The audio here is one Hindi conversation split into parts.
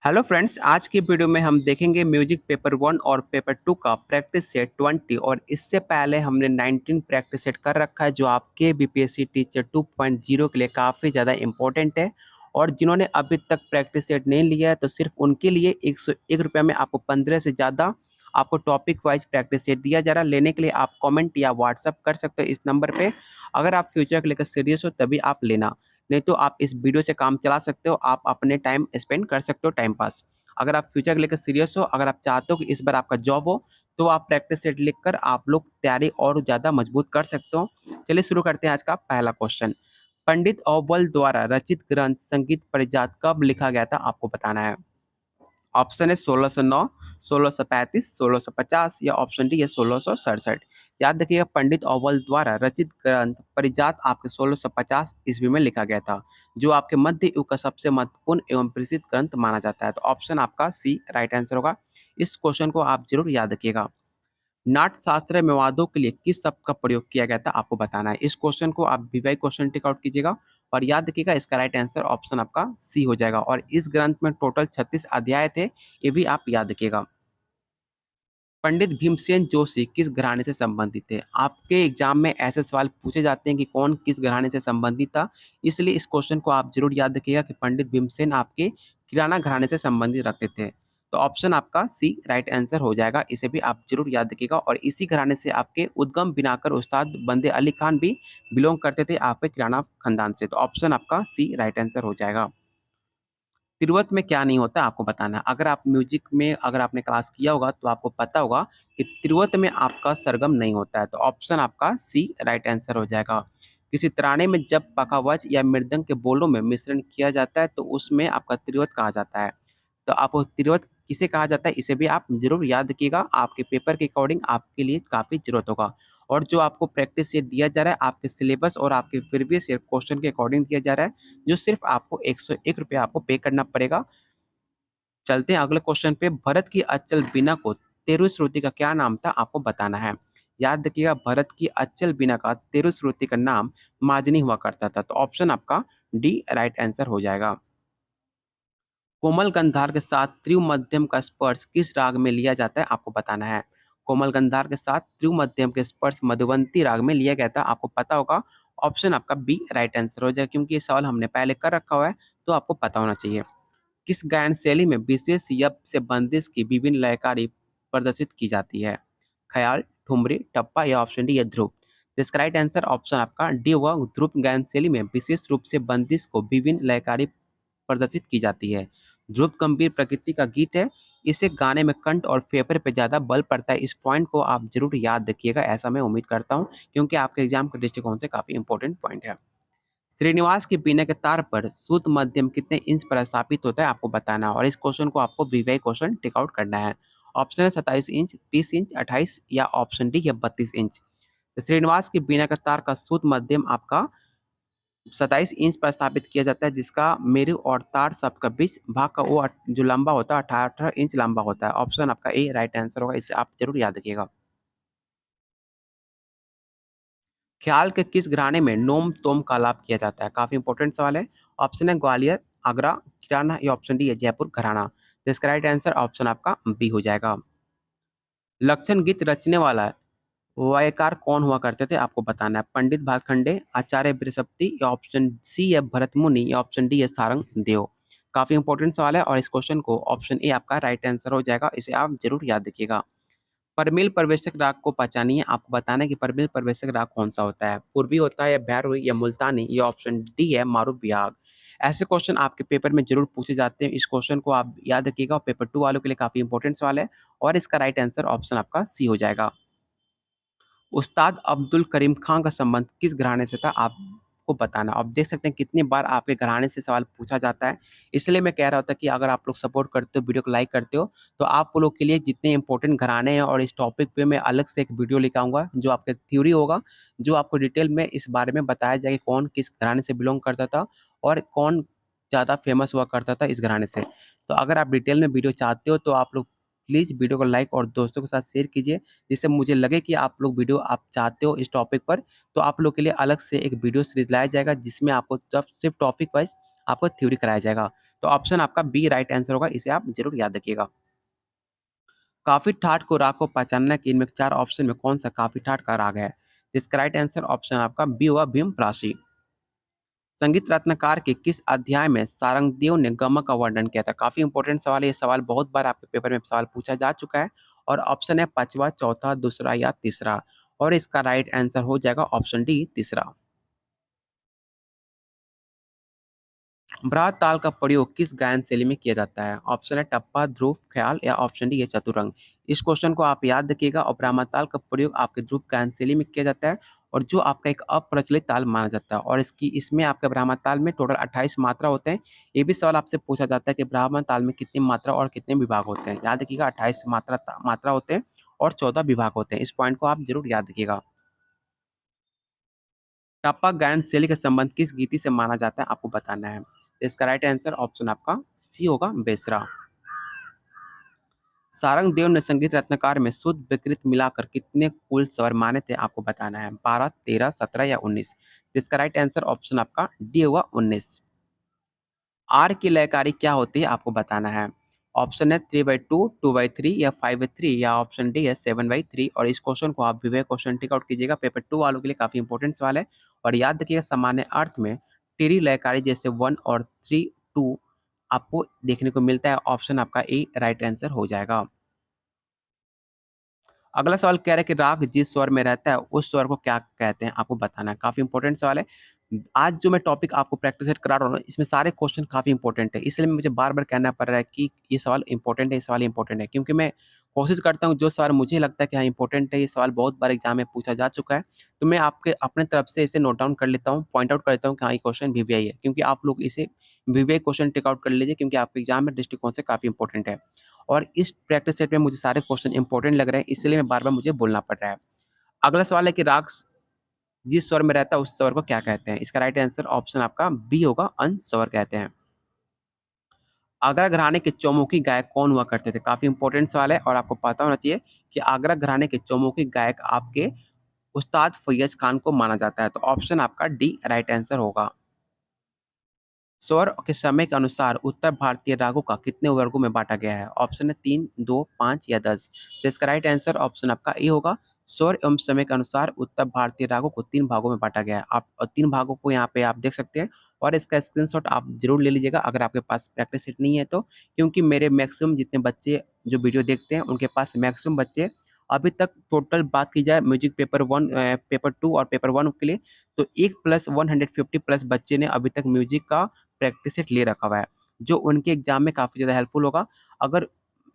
हेलो फ्रेंड्स, आज की वीडियो में हम देखेंगे म्यूजिक पेपर 1 और पेपर 2 का प्रैक्टिस सेट 20 और इससे पहले हमने 19 प्रैक्टिस सेट कर रखा है जो आपके बीपीएससी टीचर 2.0 के लिए काफ़ी ज़्यादा इम्पोर्टेंट है। और जिन्होंने अभी तक प्रैक्टिस सेट नहीं लिया है तो सिर्फ उनके लिए 101 रुपये में आपको 15 से ज़्यादा आपको टॉपिक वाइज प्रैक्टिस सेट दिया जा रहा है। लेने के लिए आप कमेंट या व्हाट्सअप कर सकते हो इस नंबर पे। अगर आप फ्यूचर को लेकर सीरियस हो तभी आप लेना, नहीं तो आप इस वीडियो से काम चला सकते हो, आप अपने टाइम स्पेंड कर सकते हो टाइम पास। अगर आप फ्यूचर को लेकर सीरियस हो, अगर आप चाहते हो कि इस बार आपका जॉब हो, तो आप प्रैक्टिस सेट लिखकर आप लोग तैयारी और ज़्यादा मजबूत कर सकते हो। चलिए शुरू करते हैं आज का पहला क्वेश्चन। पंडित अव्वल द्वारा रचित ग्रंथ संगीत परिजात कब लिखा गया था, आपको बताना है। ऑप्शन है 1609, 1635, 1650 या ऑप्शन डी है 1667। याद रखिएगा, पंडित अव्वल द्वारा रचित ग्रंथ परिजात आपके 1650 ईस्वी में लिखा गया था, जो आपके मध्य युग का सबसे महत्वपूर्ण एवं प्रसिद्ध ग्रंथ माना जाता है। तो ऑप्शन आपका सी राइट आंसर होगा। इस क्वेश्चन को आप जरूर याद रखिएगा। नाट्यशास्त्र में वाद्यों के लिए किस शब्द का प्रयोग किया गया था, आपको बताना है। इस क्वेश्चन को आप वीवाई क्वेश्चन टिक आउट कीजिएगा और याद रखिएगा इसका राइट आंसर ऑप्शन आपका सी हो जाएगा। और इस ग्रंथ में टोटल 36 अध्याय थे, ये भी आप याद रखिएगा। पंडित भीमसेन जोशी किस घराने से संबंधित थे? आपके एग्जाम में ऐसे सवाल पूछे जाते हैं कि कौन किस घराने से संबंधित था, इसलिए इस क्वेश्चन को आप जरूर याद रखिएगा कि पंडित भीमसेन आपके किराना घराने से संबंधित रखते थे। तो ऑप्शन आपका सी राइट आंसर हो जाएगा, इसे भी आप जरूर याद रखिएगा। और इसी घराने से आपके उद्गम बिनाकर उस्ताद बंदे अली खान भी बिलोंग करते थे आपके किराना खानदान से। तो ऑप्शन आपका सी राइट आंसर हो जाएगा। तिरवत में क्या नहीं होता, आपको बताना है। अगर आप म्यूजिक में अगर आपने क्लास किया होगा तो आपको पता होगा कि तिरवत में आपका सरगम नहीं होता है। तो ऑप्शन आपका सी राइट आंसर हो जाएगा। किसी तराने में जब पखावज या मृदंग के बोलों में मिश्रण किया जाता है तो उसमें आपका तिरवत कहा जाता है। तो आप उस तिरवत किसे कहा जाता है, इसे भी आप जरूर याद रखिएगा। आपके पेपर के अकॉर्डिंग आपके लिए काफ़ी जरूरत होगा। और जो आपको प्रैक्टिस ये दिया जा रहा है आपके सिलेबस और आपके प्रीवियस ईयर क्वेश्चन के अकॉर्डिंग दिया जा रहा है, जो सिर्फ आपको 101 रुपये आपको पे करना पड़ेगा। चलते हैं अगले क्वेश्चन पे। भरत की अचल बीना को तेरु श्रुति का क्या नाम था, आपको बताना है। याद रखिएगा, भरत की अचल बीना का तेरु श्रुति का नाम माजनी हुआ करता था। तो ऑप्शन आपका डी राइट आंसर हो जाएगा। कोमल गंधार के साथ त्रिव मध्यम का स्पर्श किस राग में लिया जाता है, आपको बताना है। कोमल गंधार के साथ त्रिव मध्यम के स्पर्श मधुवंती राग में लिया गया था, आपको पता होगा। ऑप्शन आपका बी राइट आंसर हो जाएगा, क्योंकि ये सवाल हमने पहले कर रखा हुआ है तो आपको पता होना चाहिए। किस गायन शैली में विशेष यप से बंदिश की विभिन्न लयकारी प्रदर्शित की जाती है? ख्याल, ठुमरी, टप्पा या ऑप्शन डी या ध्रुव। तो इसका राइट आंसर ऑप्शन आपका डी होगा। ध्रुव गायन शैली में विशेष रूप से बंदिश को विभिन्न लयकारी प्रदर्शित की जाती है। ध्रुव गंभीर प्रकृति का गीत है, इसे गाने में कंठ और फेफड़े पे ज्यादा बल पड़ता है। इस पॉइंट को आप जरूर याद रखिएगा, ऐसा मैं उम्मीद करता हूँ, क्योंकि आपके एग्जाम के दृष्टिकोण से काफी इंपॉर्टेंट पॉइंट है। श्रीनिवास के बीना के तार पर शुद्ध मध्यम कितने इंच पर स्थापित होता है, आपको बताना है। और इस क्वेश्चन को आपको वीवाई क्वेश्चन टिक आउट करना है। ऑप्शन है 27 इंच, 30 इंच, 28 या ऑप्शन डी या 32 इंच। तो श्रीनिवास के बीना का तार का शुद्ध मध्यम आपका 27 इंच पर स्थापित किया जाता है, जिसका मेरु और तार शब्द का बीच भाग का वो जो लंबा होता है 18 इंच लंबा होता है। ऑप्शन आपका ए राइट आंसर होगा, इसे आप जरूर याद रखिएगा। ख्याल के किस घराने में नोम तोम का लाभ किया जाता है, काफी इंपॉर्टेंट सवाल है। ऑप्शन है ग्वालियर, आगरा, किराना या ऑप्शन डी है जयपुर घराना। तो इसका राइट आंसर ऑप्शन आपका बी हो जाएगा। लक्षण गीत रचने वाला वायकार कौन हुआ करते थे, आपको बताना है। पंडित भातखंडे, आचार्य बृहस्पति या ऑप्शन सी है भरत मुनि या ऑप्शन डी है सारंग देव। काफी इंपॉर्टेंट सवाल है और इस क्वेश्चन को ऑप्शन ए आपका राइट आंसर हो जाएगा, इसे आप जरूर याद रखिएगा। परमिल प्रवेशक राग को पहचानिए, आपको बताना है कि परमिल प्रवेशक राग कौन सा होता है। पूर्वी होता है या भैरवी या मुल्तानी या ऑप्शन डी है मारूफ बिहाग। ऐसे क्वेश्चन आपके पेपर में जरूर पूछे जाते हैं, इस क्वेश्चन को आप याद रखिएगा और पेपर 2 वालों के लिए काफी इंपॉर्टेंट सवाल है। और इसका राइट आंसर ऑप्शन आपका सी हो जाएगा। उस्ताद अब्दुल करीम खान का संबंध किस घराने से था, आपको बताना। आप देख सकते हैं कितनी बार आपके घराने से सवाल पूछा जाता है, इसलिए मैं कह रहा था कि अगर आप लोग सपोर्ट करते हो, वीडियो को लाइक करते हो, तो आप लोग के लिए जितने इंपॉर्टेंट घराने हैं और इस टॉपिक पे मैं अलग से एक वीडियो लेकर आऊंगा, जो आपके थ्योरी होगा, जो आपको डिटेल में इस बारे में बताया जाएगा कौन किस घराने से बिलोंग करता था और कौन ज़्यादा फेमस हुआ करता था इस घराने से। तो अगर आप डिटेल में वीडियो चाहते हो तो आप लोग प्लीज़ वीडियो को लाइक और दोस्तों के साथ शेयर कीजिए, जिससे मुझे लगे कि आप लोग वीडियो आप चाहते हो इस टॉपिक पर। तो आप लोग के लिए अलग से एक वीडियो सीरीज लाया जाएगा, जिसमें आपको जब सिर्फ टॉपिक वाइज आपको थ्योरी कराया जाएगा। तो ऑप्शन आपका बी राइट आंसर होगा, इसे आप ज़रूर याद रखिएगा। काफ़ी ठाठ को राग को पहचानना कि इनमें 4 ऑप्शन में कौन-सा काफ़ी ठाठ का राग है? इसका राइट आंसर ऑप्शन आपका बी होगा भीमप्रासी। संगीत रत्नकार के किस अध्याय में सारंगदेव ने गमक का वर्णन किया था? काफ़ी इंपॉर्टेंट सवाल है, ये सवाल बहुत बार आपके पेपर में सवाल पूछा जा चुका है और ऑप्शन है 5वां, चौथा, दूसरा या तीसरा और इसका राइट आंसर हो जाएगा ऑप्शन डी तीसरा। ब्रात ताल का प्रयोग किस गायन शैली में किया जाता है? ऑप्शन है टप्पा, ध्रुव, ख्याल या ऑप्शन डी है चतुरंग। इस क्वेश्चन को आप याद रखिएगा और ब्राह्मण ताल का प्रयोग आपके ध्रुव गायन शैली में किया जाता है और जो आपका एक अप्रचलित ताल माना जाता है और इसमें आपके ब्राह्मण ताल में टोटल 28 मात्रा होते हैं। ये भी सवाल आपसे पूछा जाता है कि ब्राह्मण ताल में कितनी मात्रा और कितने विभाग होते हैं? याद रखिएगा 28 मात्रा होते हैं और 14 विभाग होते हैं। इस पॉइंट को आप जरूर याद रखिएगा। टप्पा गायन शैली का संबंध किस गीति से माना जाता है आपको बताना है। तो इसका राइट आंसर ऑप्शन आपका सी होगा बेसरा। सारंगदेव ने संगीत रत्नकार में शुद्ध विकृत मिलाकर कितने कुल स्वर माने थे आपको बताना है। 12, 13, 17 या 19। इसका राइट आंसर ऑप्शन आपका डी होगा 19। आर की लयकारी क्या होती है आपको बताना है। ऑप्शन है 3/2, 2/3 या 5/3 या ऑप्शन डी है 7/3 और इस क्वेश्चन को आप विवेक क्वेश्चन टिक आउट कीजिएगा, पेपर 2 वालों के लिए काफी इंपॉर्टेंट सवाल है और याद रखिएगा सामान्य अर्थ में टेरी लयकारी जैसे 1 और 3, 2 आपको देखने को मिलता है। ऑप्शन आपका ए राइट आंसर हो जाएगा। अगला सवाल कह रहा है कि राग जिस स्वर में रहता है उस स्वर को क्या कहते हैं आपको बताना है। काफी इंपॉर्टेंट सवाल है। आज जो मैं टॉपिक आपको प्रैक्टिस सेट करा रहा हूँ ना, इसमें सारे क्वेश्चन काफी इंपॉर्टेंट है, इसलिए मुझे बार बार कहना पड़ रहा है कि ये सवाल इंपॉर्टेंट है, ये सवाल इंपॉर्टेंट है, क्योंकि मैं कोशिश करता हूँ जो सवाल मुझे लगता है कि हाँ इंपॉर्टेंट है, ये सवाल बहुत बार एग्जाम में पूछा जा चुका है, तो मैं आपके अपने तरफ से इसे नोट डाउन कर लेता हूँ, पॉइंट आउट कर लेता हूँ कि हाँ ये क्वेश्चन वीवीआई है, क्योंकि आप लोग इसे वीवीआई क्वेश्चन टेक आउट कर लीजिए, क्योंकि आपके एग्जाम में दृष्टिकोण से काफी इंपॉर्टेंट है और इस प्रैक्टिस सेट में मुझे सारे क्वेश्चन इंपॉर्टेंट लग रहे हैं, इसलिए मैं बार बार मुझे बोलना पड़ रहा है। अगला सवाल है कि राग जिस स्वर में रहता है उस स्वर को क्या कहते हैं? इसका राइट आंसर ऑप्शन आपका बी होगा, अंश स्वर कहते हैं। आगरा घराने के चौमुखी गायक कौन हुआ करते थे? काफी इंपॉर्टेंट सवाल है और आपको पता होना चाहिए कि आगरा घराने के चौमुखी गायक आपके उस्ताद फैयज खान को माना जाता है, तो ऑप्शन आपका डी राइट आंसर होगा। स्वर के समय के अनुसार उत्तर भारतीय रागों का कितने वर्गों में बांटा गया है? ऑप्शन है 3, 2, 5 या 10। तो इसका राइट आंसर ऑप्शन आपका ए होगा। स्वर एवं समय के अनुसार उत्तर भारतीय रागों को 3 भागों में बांटा गया है। आप 3 भागों को यहाँ पे आप देख सकते हैं और इसका स्क्रीनशॉट आप जरूर ले लीजिएगा अगर आपके पास प्रैक्टिस सेट नहीं है तो, क्योंकि मेरे मैक्सिमम जितने बच्चे जो वीडियो देखते हैं उनके पास मैक्सिमम बच्चे अभी तक टोटल बात की जाए म्यूजिक पेपर 1, पेपर 2 और पेपर 1 के लिए, तो 1+150 प्लस बच्चे ने अभी तक म्यूजिक का प्रैक्टिस सेट ले रखा हुआ है, जो उनके एग्जाम में काफ़ी ज़्यादा हेल्पफुल होगा। अगर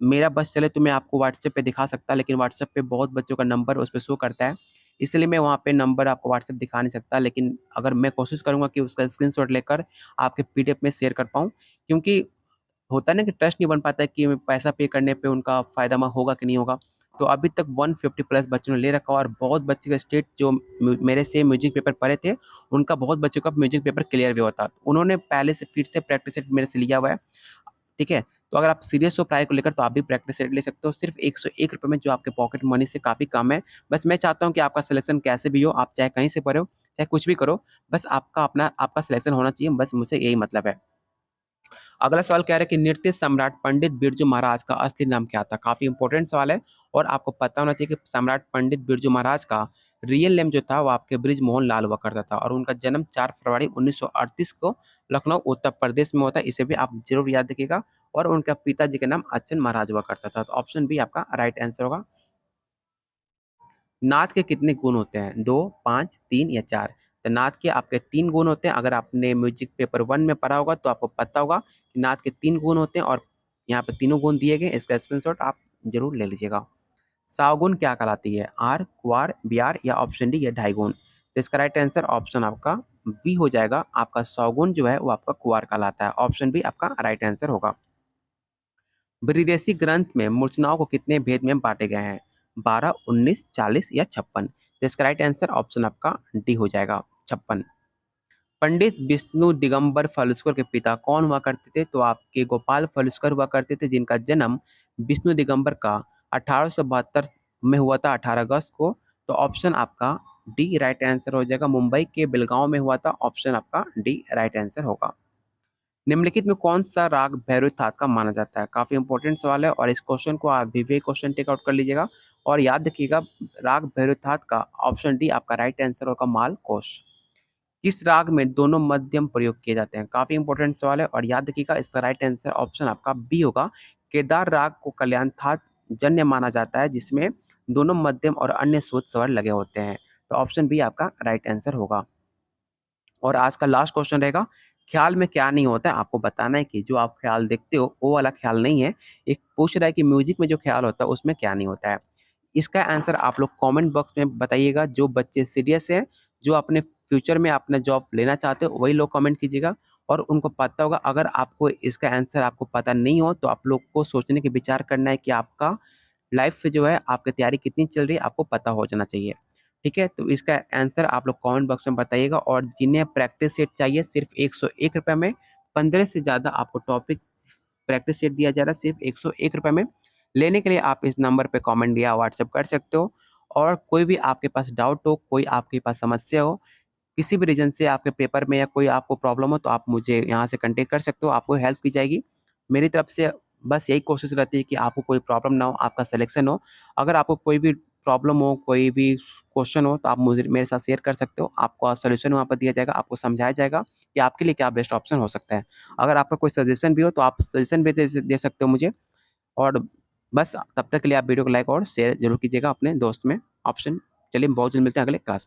मेरा बस चले तो मैं आपको व्हाट्सएप पे दिखा सकता, लेकिन व्हाट्सएप पे बहुत बच्चों का नंबर उस पे शो करता है, इसलिए मैं वहाँ पे नंबर आपको व्हाट्सएप दिखा नहीं सकता, लेकिन अगर मैं कोशिश करूँगा कि उसका स्क्रीनशॉट लेकर आपके पीडीएफ में शेयर कर पाऊँ, क्योंकि होता है ना कि ट्रस्ट नहीं बन पाता है कि पैसा पे करने पे उनका फ़ायदा होगा कि नहीं होगा। तो अभी तक 150 प्लस बच्चों ने ले रखा और बहुत बच्चे का स्टेट जो मेरे से म्यूजिक पेपर पढ़े थे, उनका बहुत बच्चों का म्यूजिक पेपर क्लियर भी होता। उन्होंने पहले से फिर से प्रैक्टिस सेट मेरे से लिया हुआ है, ठीक है? तो अगर आप सीरियस हो पढ़ाई को लेकर तो आप भी प्रैक्टिस सेट ले सकते हो, सिर्फ़ ₹101 में, जो आपके पॉकेट मनी से काफ़ी कम है। बस मैं चाहता हूँ कि आपका सिलेक्शन कैसे भी हो, आप चाहे कहीं से पढ़े हो, चाहे कुछ भी करो, बस आपका सिलेक्शन होना चाहिए, बस मुझसे यही मतलब है। अगला सवाल कह रहा है कि नृत्य सम्राट पंडित बिरजू महाराज का असली नाम क्या था? काफ़ी इंपॉर्टेंट सवाल है और आपको पता होना चाहिए कि सम्राट पंडित बिरजू महाराज का रियल नेम जो था वो आपके बृजमोहन लाल हुआ करता था और उनका जन्म 4 फरवरी 1938 को लखनऊ उत्तर प्रदेश में होता है। इसे भी आप जरूर याद रखिएगा और उनका पिताजी का नाम अच्चन महाराज हुआ करता था। तो ऑप्शन बी आपका राइट आंसर होगा। नाद के कितने गुण होते हैं? 2, 5, 3 या 4? तो नाद के आपके 3 गुण होते हैं। अगर आपने म्यूजिक पेपर 1 में पढ़ा होगा तो आपको पता होगा कि नाद के 3 गुण होते हैं और यहाँ पे तीनों गुण दिए गए। इसका स्क्रीनशॉट आप जरूर ले लीजिएगा। सावगुन क्या कहलाती है? आर, क्वार, ब्यार या ऑप्शन डी ये ढाई गुण? तो इसका राइट आंसर ऑप्शन आपका बी हो जाएगा। आपका सौगुन जो है वो आपका कुवार कहलाता है। ऑप्शन बी आपका राइट आंसर होगा। विदेशी ग्रंथ में मूर्छनाओं को कितने भेद में बांटे गए हैं? 12, 19, 40 या 56? तो इसका राइट आंसर ऑप्शन आपका डी हो जाएगा, 56। पंडित विष्णु दिगंबर फलस्कर के पिता कौन हुआ करते थे? तो आपके गोपाल फलस्कर हुआ करते थे, जिनका जन्म विष्णु दिगंबर का 1872 में हुआ था, 18 अगस्त को। तो ऑप्शन आपका डी राइट आंसर हो जाएगा। मुंबई के बिलगांव में हुआ था। ऑप्शन आपका डी राइट आंसर होगा। निम्नलिखित में कौन-सा राग भैरवीथात का माना जाता है? काफ़ी इंपॉर्टेंट सवाल है और इस क्वेश्चन को आप भी क्वेश्चन टेक आउट कर लीजिएगा और याद रखिएगा राग भैरवीथात का ऑप्शन डी आपका राइट आंसर होगा मालकोष। किस राग में दोनों मध्यम प्रयोग किए जाते हैं? काफ़ी इंपॉर्टेंट सवाल है और याद रखिएगा इसका राइट आंसर ऑप्शन आपका बी होगा। केदार राग को कल्याणथात जन्य माना जाता है जिसमें दोनों मध्यम और अन्य शुद्ध स्वर लगे होते हैं। तो ऑप्शन बी आपका राइट आंसर होगा। और आज का लास्ट क्वेश्चन रहेगा, ख्याल में क्या नहीं होता है? आपको बताना है कि जो आप ख्याल देखते हो वो वाला ख्याल नहीं है। एक पूछ रहा है कि म्यूजिक में जो ख्याल होता है उसमें क्या नहीं होता है? इसका आंसर आप लोग कमेंट बॉक्स में बताइएगा। जो बच्चे सीरियस हैं, जो अपने फ्यूचर में अपना जॉब लेना चाहते हो वही लोग कमेंट कीजिएगा और उनको पता होगा। अगर आपको इसका आंसर आपको पता नहीं हो तो आप लोग को सोचने के विचार करना है कि आपका लाइफ से जो है आपकी तैयारी कितनी चल रही है आपको पता हो जाना चाहिए। ठीक है? तो इसका आंसर आप लोग कमेंट बॉक्स में बताइएगा और जिन्हें प्रैक्टिस सेट चाहिए सिर्फ़ ₹101 में 15 से ज़्यादा आपको टॉपिक प्रैक्टिस सेट दिया जा रहा है सिर्फ़ ₹101 में। लेने के लिए आप इस नंबर पे कमेंट या व्हाट्सएप कर सकते हो और कोई भी आपके पास डाउट हो, कोई आपके पास समस्या हो, किसी भी रीज़न से आपके पेपर में या कोई आपको प्रॉब्लम हो तो आप मुझे यहाँ से कॉन्टैक्ट कर सकते हो, आपको हेल्प की जाएगी। मेरी तरफ से बस यही कोशिश रहती है कि आपको कोई प्रॉब्लम ना हो, आपका सिलेक्शन हो। अगर आपको कोई भी प्रॉब्लम हो, कोई भी क्वेश्चन हो तो आप मुझे मेरे साथ शेयर कर सकते हो। आपको सॉल्यूशन वहाँ पर दिया जाएगा, आपको समझाया जाएगा कि आपके लिए क्या बेस्ट ऑप्शन हो सकता है। अगर आपका कोई सजेशन भी हो तो आप सजेशन भी दे सकते हो मुझे और बस तब तक के लिए आप वीडियो को लाइक और शेयर ज़रूर कीजिएगा अपने दोस्त में ऑप्शन। चलिए बहुत जल्द मिलते हैं अगले क्लास में।